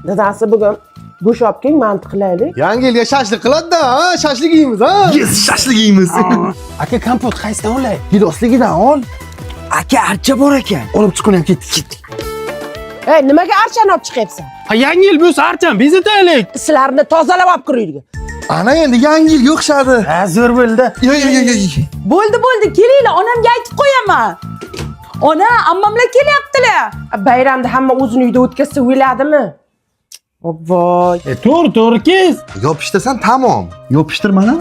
Dadasi bugun bo'shab keling, mantiq qilaylik. Yangi yilga shashlik qiladi-da, ha? Shashlik yeymiz, ha? Yes, shashlik yeymiz. Aka kompot qaysidan olay? Gidosligidan ol. Aka archa bor ekan. Olib chiqing ham ketdik. Ey, nimaga archani olib chiqyapsan? Ha, yangi yil bo'lsa archani bezataylik. Sizlarni tozalab olib kiraylik. Ana endi yangi yil yo'qshadi. Ha, zo'r bo'ldi. Yo. Bo'ldi, kelinglar, onamga aytib qo'yaman. Ona, ammamlar kelyaptilar. Bayramda hamma o'zini uyda o'tkazsa o'yladimi? Voy. To'g'ri kes. Yopishtirsan tamom. Yopishtir mana.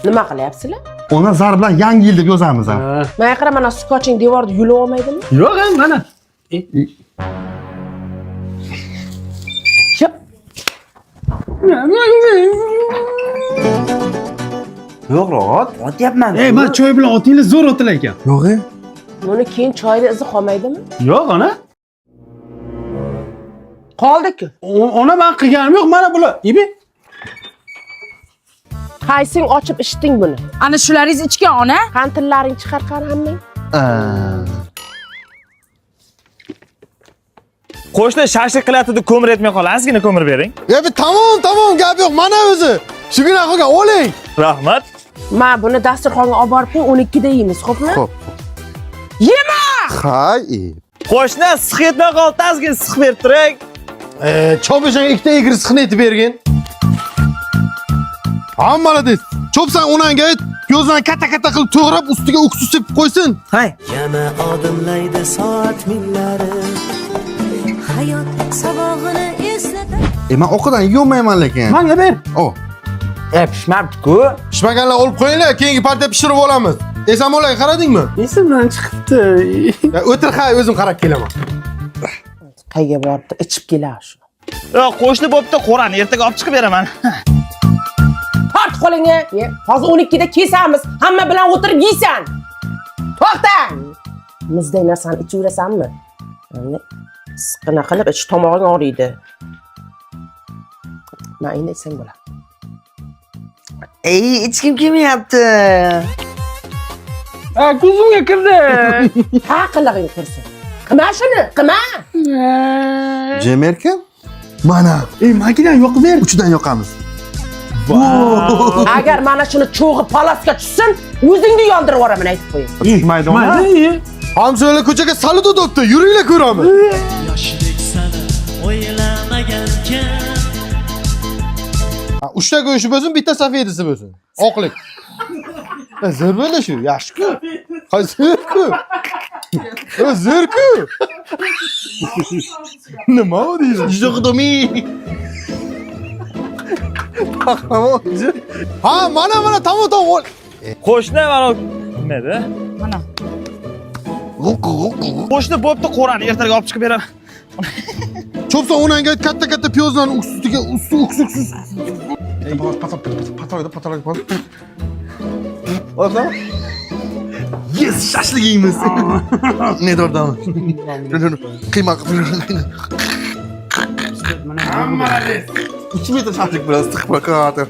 Nima qilyapsizlar? Ona zar bilan yangi yil deb yozamiz ham. Mana qara, mana skoching devorda yulib olmaydimi? Yo'q, mana. Ship. Yo'q, ot. Otyapman. Ey, men choy bilan otinglar zo'r otilar ekan. Yo'q. Buni keyin choyda izi qolmaydimi? Yo'q, ona. Qoldi-ku. Ona men qilganim yo'q, mana bular. Ibi. Qaysing ochib ichding buni? Ana shularingiz ichgan, ona. Qantillaring chiqar qani hammang. Qo'shni shashlik qilyapti deb ko'mir etmay qolasiz, ozgina ko'mir bering. Tamom, gap yo'q. Mana o'zi. Shugina qilgan, oling. Rahmat. Ma buni dasturxonga olib borib qo'y, 12 da yeymiz, xo'pmi? Xo'p. Yema! Hay. Qo'shni siq etmay qoldi, ozgina siq berib turing. Chopishanga ikkita egri siqni etib bergin. Молодец. Chopsan onangga ayt, ko'zdan katta qilib to'g'rab, ustiga uksus sepib qo'ysin. Hay. Yana odimlaydi soat millari. Hayot sabog'ini eslatadi. Men o'qidan yeyolmayman lekin. Menga ber. O. Pishmabdi-ku. Pishmaganlar olib qo'yinglar, keyingi partiya pishirib olamiz. Esamolaga qaradingmi? Esimdan chiqibdi. O'tir, o'zim qarab kelaman. Qayga boribdi, ichib kelar shu. Yo'q, qo'shni bo'pti, qo'rani ertaga olib chiqib beraman. Tort qo'lingga. Hozir 12 da kesamiz. Hamma bilan o'tirib yeysan. To'xta. Muzday narsani ichiverasanmi? Siqqina qilib ich tomog'ing og'riydi. Men endi sen bo'la. Ey, ichkim kelmayapti. Ko'zimga kirdi. Ha, qilig'ing kirsin. Qilma shuni, qilma. Jemerkan? Mana. Ey, makinani yoqib ber. Uchidan yoqamiz. Agar mana shuni cho'g'i palasga tushsin, o'zingni yondirib yuboraman, aytib qo'ying. Tushmaydi ona. Hamso'lar ko'chaga salut o'tibdi. Yuringlar ko'ramiz. Yoshlik sani o'ylamagankan. Uchta go'shti bo'lsin, bitta safedisi bo'lsin. Oqlik. Zo'r bo'ldi shu, yaxshi-ku. Zo'r-ku. Zo'r-ku. Nima u deysan? Yo'qdimi? Ha, mana tamom. Qo'shni mana nima edi? Mana. Qo'shni bo'pti, qo'rani ertaga olib chiqib beraman. Chopsan onangga katta piyozlarni ustiga uksus. Pataloq. Olasizmi? Yes, shashlik yeymiz. Ne dordam. Qiyma. Mana 2 metr shashlik bilan tiqib qo'yadir.